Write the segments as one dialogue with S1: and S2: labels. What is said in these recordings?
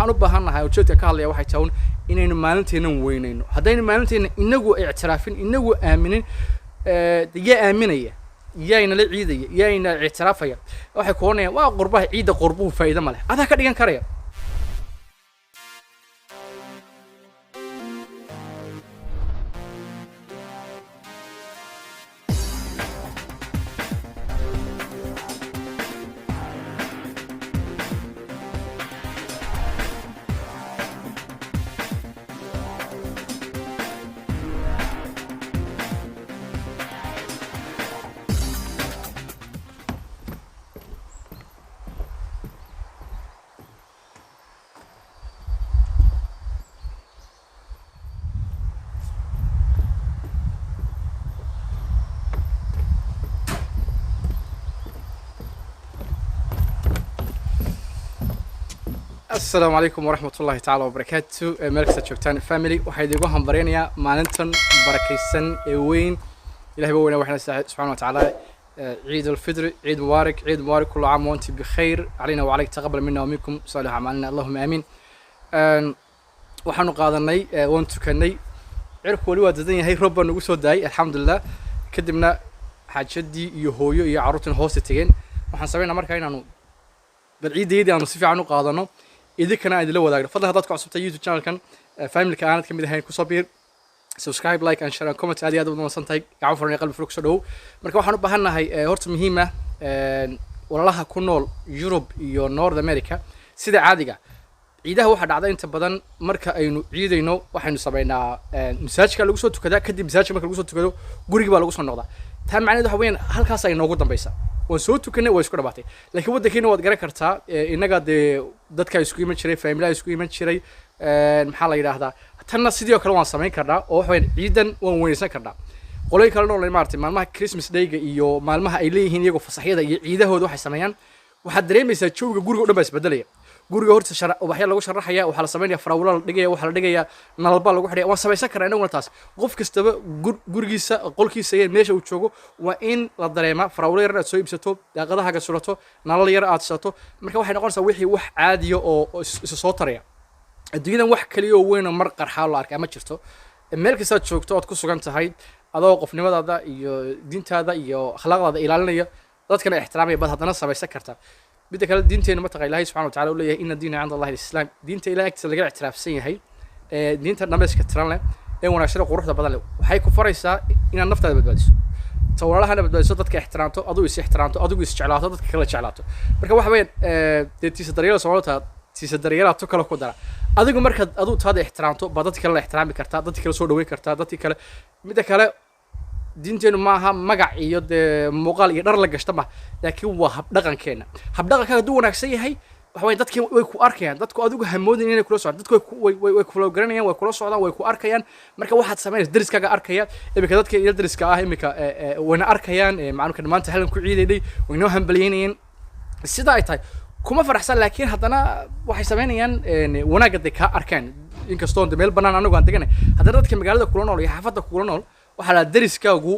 S1: waxaan u baahannahay ujeedka ka hadlaya waxay tahay inaynu maalinteena weynayno haddaynu maalinteena inagu ictiraafin inagu aaminin yaa aaminaya yaayna la ciidaya yaayna ictiraafaya waxay koonayaan waa qurbaha ciida qurbuhu faa'iido ma leh adaa ka dhigan karaya السلام عليكم ورحمة الله تعالى وبركاته ملك شوكتان فاميلي وحيد يقولهم برينيا مالنتون بركيسن وين إلهي بوينا وإحنا سبحانه وتعالى عيد الفطر عيد مبارك عيد مبارك كل عام وأنت بخير علينا وعليك تقبل منا ومنكم صالح أعمالنا اللهم آمين وحنو قاضني وأنتو كني عرفوا لي واددني هاي ربنا نقصو داي الحمد لله كدمنا حاجدي يهويو يعرضن هوستين وحنسوينا مركا إنه بالعيد يدي أنا صفي عنو قاضنو إذا كان عندي لو ذاك فضل هذا تقصد يوتيوب channel كان فاهم لك أنا كم هاي كوسابير سبسكرايب لايك and share and comment هذه هذا بدون صنتاي عفوا قلب فلوك شدو مركب وحنا بهنا هاي هرت مهمة والله كنول يوروب يو نورث أمريكا سيدا عادية عيدها واحد عادة أنت بدن مركب إنه عيد إنه واحد نصبينا مساج كان لوسو تكذا كدي مساج ما كان لوسو تكذا قريب ولا لوسو النقطة تهم معناه ده وين هل كاسة إنه قدام بيسا وسوتو كنا ويسكر بعتي لكن وده كنا وده كرتا إنك قد dadka isku iman jiray family isku iman jiray maxaa la yiraahdaa tanna sidoo kale waan sameyn karnaa oo wax weyn ciidan waan weynaysan karnaa qolay kale oo maartay maalmaha Christmas day-ga iyo maalmaha ay leeyihiin iyagu fasaxyada iyo ciidahooda waxay sameeyaan waxa dareemaysaa jooga guriga oo dhan baa isbedelaya guriga horta waxya lagu sharaxaya waxa la sameeyaa farawla la dhigaya waxa la dhigaya nalba lagu xidhay waan samaysan karaa inaguna taas qof kastaba gurigiisa qolkiisa iyo meesha uu joogo waa in la dareema farawla yar aad soo iibsato daaqadaha ka surato nalal yar aad sato marka waxay noqonaysaa wixii wax caadi oo is soo taraya adduunyadan wax kaliya oo weyn oo mar qarxa la arkay ma jirto meel kasta aad joogto aad ku sugan tahay adoo qofnimadaada iyo diintaada iyo akhlaaqdaada ilaalinaya dadkana ixtiraamaya bad haddana samaysan kartaa بدك كلا دينتين ما تقول الله سبحانه وتعالى ولا إن الدين عند الله الإسلام دينت إلى أكثر لقى اعتراف سيء هاي دينت الناس كتران له وانا شرق وروح ده بدله وحي كفريسا إن النفط هذا بدلش تصور لها أنا بدلش صدق كاحترامته أضو يس احترامته أضو يس شعلاته صدق كلا شعلاته مركب واحد وين تيس الدريال صورتها تيس الدريال تكلا كودرا أضو مركب أضو هذا احترامته بدت كلا احترام بكرتا بدت كلا صور دوي كرتا بدت كلا بدك كلا diinteenu maaha magac iyo muuqaal iyo dhar la gashta laakiin waa hab dhaqankeena hab dhaqanka duu wanaagsan yahay waxa way dadkii way ku arkayaan dadku adigu hamoodin inay kula socdaan dadku way kula garanayaan way kula socdaan way ku arkayaan marka waxaad sameynaysaa dariskaaga arkaya imika dadka iyo dariska ah imika wana arkayaan macnuka maanta halan ku ciideeyay wayno hambalyeynayeen sida ay tahay kuma faraxsan laakiin haddana waxay sameynayaan wanaagga ka arkaan inkastoo meel banaan anagu aan deganay haddana dadka magaalada kula nool iyo xaafadda kula nool waxaa dariskaagu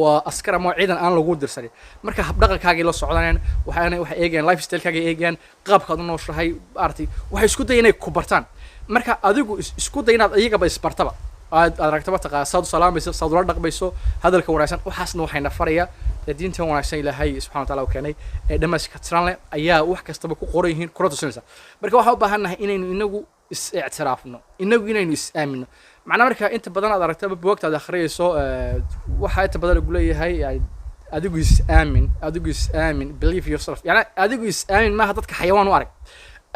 S1: waa askar ama ciidan aan lagu dirsanin marka hab dhaqankaaga la socdaan waxay eegayaan lifestyle-kaaga eegayaan qaabkaad u nooshahay arti waxay isku dayeen inay ku bartaan marka adigu isku day inaad iyagaba isbartaba aad aragtaba taqaasad salaamayso sadula dhaqbayso hadalka wanaagsan waxaasna waxayna faraya diinta wanaagsan Ilaahay subhanahu wa ta'ala keenay dhamaashka tiran leh ayaa wax kastaba ku qoran yihiin kula tusinaysa marka waxaan u baahanahay inaynu inagu is ictiraafno inagu inaynu is aamino macna marka inta badan aad aragtaba buugtaada akhriyayso waxa inta badan lagu leeyahay adigu is aamin believe yourself yani adigu is aamin ma dadka xayawaan u arag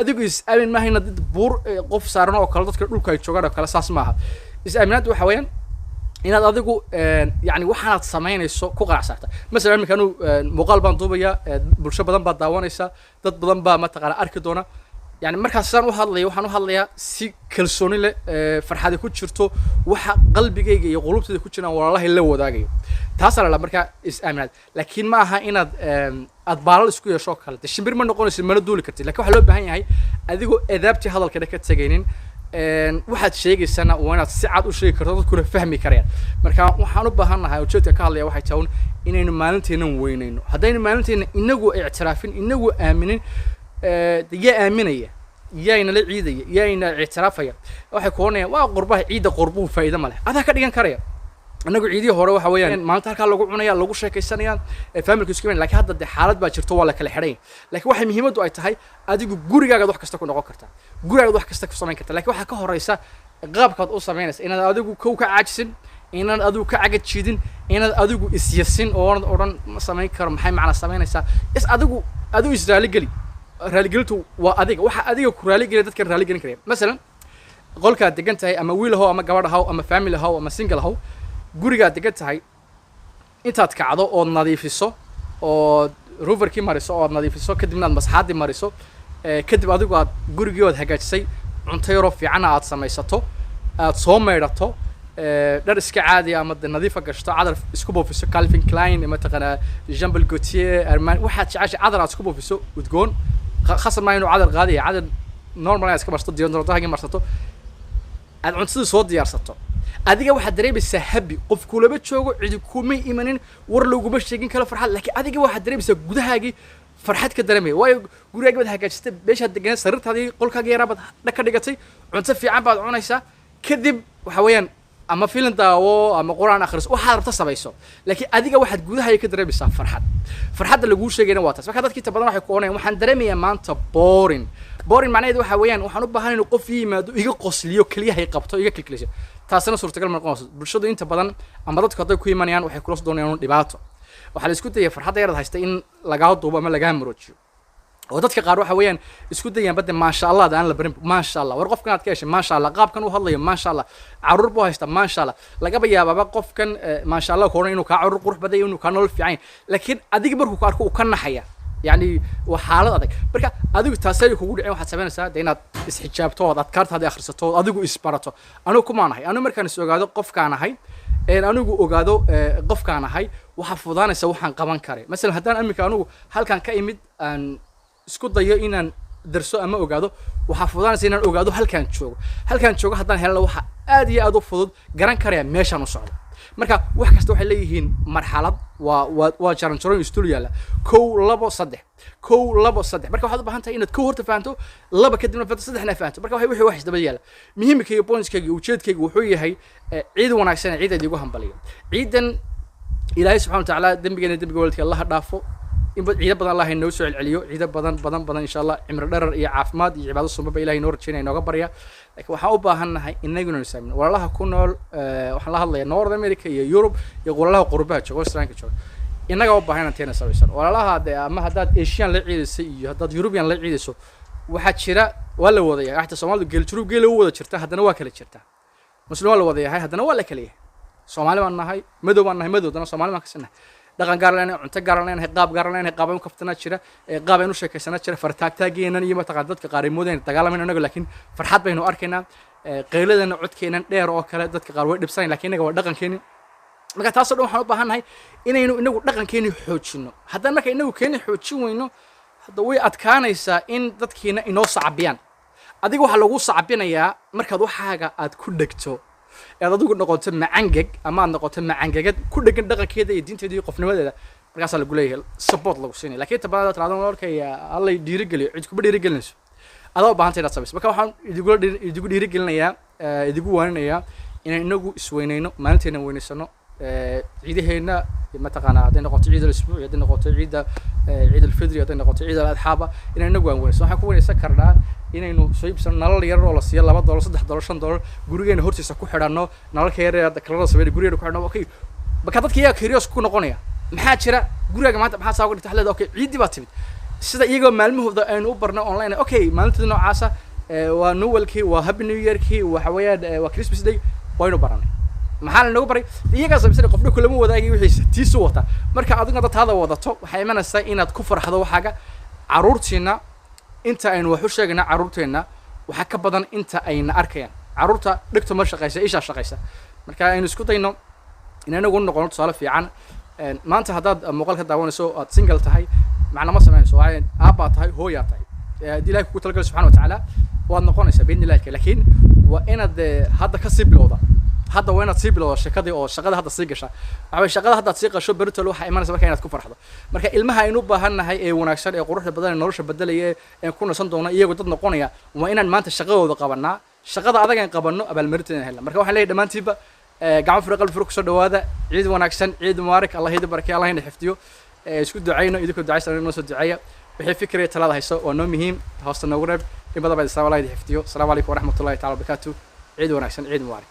S1: adigu is aamin ma hayna dad buur qof saaran oo kala dadka dhulka ay joogaan oo kala saas maaha is aaminaad waxa weeyaan inaad adigu yani waxaad sameynayso ku qaracsata mesela marka anu muuqaal baan duubaya bulsho badan baa daawanaysa dad badan baa ma taqaan arki doona يعني مركز سان waxaan u hadlayaa si kalsooni leh farxad ku jirto waxa qalbigayga iyo qulubtayda ku jiraan walaalahay la wadaagayo taas la markaa is aaminaad laakiin ma aha inaad aad baalal isku yeesho kale shimbir ma noqonaysid mana duuli kartid laakiin waxa loo baahan yahay adigoo adaabti hadalka ka tagaynin waxaad sheegaysana waa inaad si cad u sheegi karto dadkuna fahmi karayaan marka waxaan u baahanahay ujeedka ka hadlaya waxay tahay inaynu maalinteena weynayno haddaynu maalinteena inagu ictiraafin inagu aaminin yaa aaminaya yaayna la ciidaya yaayna ictiraafaya waxay koonayaan waa qurbaha ciida qurbuhu faa'iido ma leh adaa ka dhigan karaya anagu ciidii hore waxa weeyaan maanta halka lagu cunaya lagu sheekaysanaya family isku weyn laakiin hadda xaalad baa jirto waa la kala xidhay laakiin waxa muhiimadu ay tahay adigu gurigaaga wax kasta ku noqon kartaa gurigaaga wax kasta ku samayn kartaa laakiin waxa ka horeysa qaabkaad u samaynaysa inaad adigu ka caajisin inaad adigu ka cagad jiidin inaad adigu isyasin oo oran ma samayn karo maxay macna samaynaysaa adigu israali gali raali gelintu waa adiga waxa adiga ku raali gelin dadka raali gelin karaya masalan qolka degan tahay ama wiil haw ama gabadh haw ama family haw ama single haw guriga degan tahay intaad kacdo oo nadiifiso oo roverkii mariso oo nadiifiso kadibna aad masaxaadii mariso kadib adigu aad gurigiiod hagaajisay cunto yaro fiican aad samaysato aad soo meydhato dhar iska caadi ama nadiifa gashto cadar isku boofiso Calvin Klein ama taqana Jean Paul Gaultier Armani waxaad jeceshay cadar aad isku boofiso udgoon khasab ma inuu cadar qaadi cadar normal iska marsato deodorant marsato aad cuntada soo diyaarsato adiga waxa dareemaysaa habi qof kulaba joogo cid kuma imanin war laguma sheegin kala farxad laakiin adiga waxa dareemaysaa gudahaagi farxad ka dareemay way gurigaaga baad hagaajistay beesha degan sariirtaadii qolkaaga yaraabad dhaka dhigatay cunto fiican baad cunaysaa kadib waxa weeyaan ama filim daawo ama quraan akhris waxa rabta sabayso laakiin adiga waxaad gudahaagi ka dareemaysaa farxadda lagu sheegayna waa taas marka dadkii inta badan waxay ku oonayaan waxaan dareemayaa maanta boring macnaheedu waxa weeyaan waxaan u baahanahay inuu qof yimaado iga qosliyo kaliyahay qabto iga kilkilisho taasina suurtagal ma noqonayso bulshadu inta badan ama dadku hadday ku imanayaan waxay kula doonayaan dhibaato waxaa la isku dayay farxadda yarad haysta in lagaa duubo ama lagaa maroojiyo oo dadka qaar waxa weeyaan isku dayaan badda maasha Allah aan la barin maasha Allah war qofkan aad ka heshay maasha Allah qaabkan uu hadlayo maasha Allah caruur buu haysta maasha Allah laga yaababa qofkan maasha Allah koorna inuu ka caruur qurux badan inuu ka nolol fiican laakiin adiga markuu ka arko uu ka naxaya يعني وحالة أديك بركة أديك تأثير كقول عين واحد سبعين ساعة دينا إسحجابته أذكرت هذه آخر سطوة أديك إسبارته أنا كمان هاي أنا مركان سوقادو قف كان هاي أنا وقادو قف كان هاي وحفظان يسوون قبان كاري مثلا هدان أمي كانوا هل كان كإمد أن سكوت ضيق إن درسوا أما وقادو وحفظان سينا وقادو هل كان شوق هدان هلا وح أدي أدو فضود جران كاري ماشى نصعد marka wax kasta waxay leeyihiin marxalad waa jaranjaroon istuuliyaala kow labo saddex marka waxaad u baahan tahay inaad kow horta fahanto laba kadibna saddexna fahanto marka wixii wax isdaba yaala muhiimka iyo pointskayga ujeedkayga wuxuu yahay ciid wanaagsan ciid ay igu hambaliyo ciidan ilaahay subhanahu wa ta'ala dambigeena dambiga walidka Allah dhaafo in ciid badan Allah inoo soo celiyo ciid badan insha Allah cimri dherer iyo caafimaad iyo cibaado sunnaba ilaahay inoo rajeenay inooga barya laakiin waxaan u baahanahay inaguna nisaamin walaalaha ku nool waxaan la hadlayaa North America iyo Europe iyo walaalaha qurbaha jooga Australia jooga inaga u baahan intaan samaysan walaalaha ama haddaad Asian la ciidayso iyo haddaad European la ciidayso waxa jira wala wadaya xataa Soomaalidu geel u wada jirta haddana waa kala jirta muslim wala wadaya haddana waa la kala yahay Soomaali baan nahay madow baan nahay madowdana Soomaali ma ka sinahay dhaqan gaar leenahay cunto gaar leenahay qaab gaar leenahay qaab aynu kaftana jira qaab aynu sheekaysana jira fartaagtaageena iyo mataqaan dadka qaarimoodeen dagaalamayna anagu laakiin farxad baynu arkaynaa qeyladana codkeena dheer oo kale dadka qaar way dhibsanayaan laakiin inaga waa dhaqankeeni marka taas oo dhan waxaan u baahanahay inaynu inagu dhaqankeeni xoojino haddana marka inagu keeni xoojin weyno hadda way adkaanaysaa in dadkeena inoo sacbiyaan adiga waxa lagu sacbinayaa markaad waxaaga aad ku dhagto adigu noqoto macangag ama aad noqoto macangagad ku dhagan dhaqankeeda iyo diinteeda iyo qofnimadeeda markaas la guleeyahay support lagu siinay laakiin tabada tiraadon walkay alla dhiirigeliyo cid ku dhiirigelinayso adoo baahantay inaad samayso marka waxaan idigu dhiirigelinayaa idigu waaninayaa inaan inagu isweynayno maalinteena weynaysano ciidaheena mataqaana haday noqoto ciid al-isbuuc haday noqoto ciid al-fidri haday noqoto ciid al-adxaaba inaan inagu aan weynayso waxaan ku weynaysan karnaa inaynu soo iibsano nalal yar oo la siiyo $2 $3 $5 gurigeena hortiisa ku xidhano nalalka yar ee kalada sameeyay gurigeena ku xidhano okay baka dadka iyaga curious ku noqonaya maxaa jira guriga maanta maxaa soo dhigtay xalada okay ciidi baa timid sida iyaga maalmahooda aynu u barno online okay maalinta noocaasa waa Noelkii waa Happy New Yearkii waxa weeyaan waa Christmas Day waynu baranay maxaa la nagu baray iyaga sababta qofna kulama wadaagay wixiisa tiisu wata marka adiga dad hada wadato waxay imanaysaa inaad ku farxdo waxaaga caruurtiina inta aynu wax u sheegna caruurteena waxa ka badan inta ayna arkayaan caruurta dhigto ma shaqaysa isha shaqaysa marka aynu isku dayno inaanu noqono tusaale fiican maanta haddaad muuqaalka daawanayso aad single tahay macna ma sameynayso waa aabba tahay hooya tahay ilaahay ku talagalay subhanahu wa ta'ala waad noqonaysaa been ilaahay laakiin waa inaad hadda ka sii bilowda hadda waa inaad sii bilowdo shaqadii oo shaqada hadda sii gasha waxay shaqada hadda sii qasho berito waxa imanaysa marka inaad ku farxdo marka ilmaha aynu u baahannahay ee wanaagsan ee quruxda badan ee nolosha bedelaya ee ku nasan doona iyagu dad noqonaya waa inaan maanta shaqadooda qabanaa shaqada adag aan qabanno abaalmarinteena helna marka waxaan leeyahay dhamaantiiba gacmo furo qalbi furo ku soo dhawaada ciid wanaagsan ciid mubaarak Allah idin barakeeyo Allah idin xifdiyo isku ducayno idinku ducaysan noo soo duceeya wixii fikriye talada hayso oo noo muhiim hoosta noogu reeb in badan baa salaam Allah idin xifdiyo assalamu alaykum wa rahmatullahi ta'ala wa barakatuh ciid wanaagsan ciid mubaarak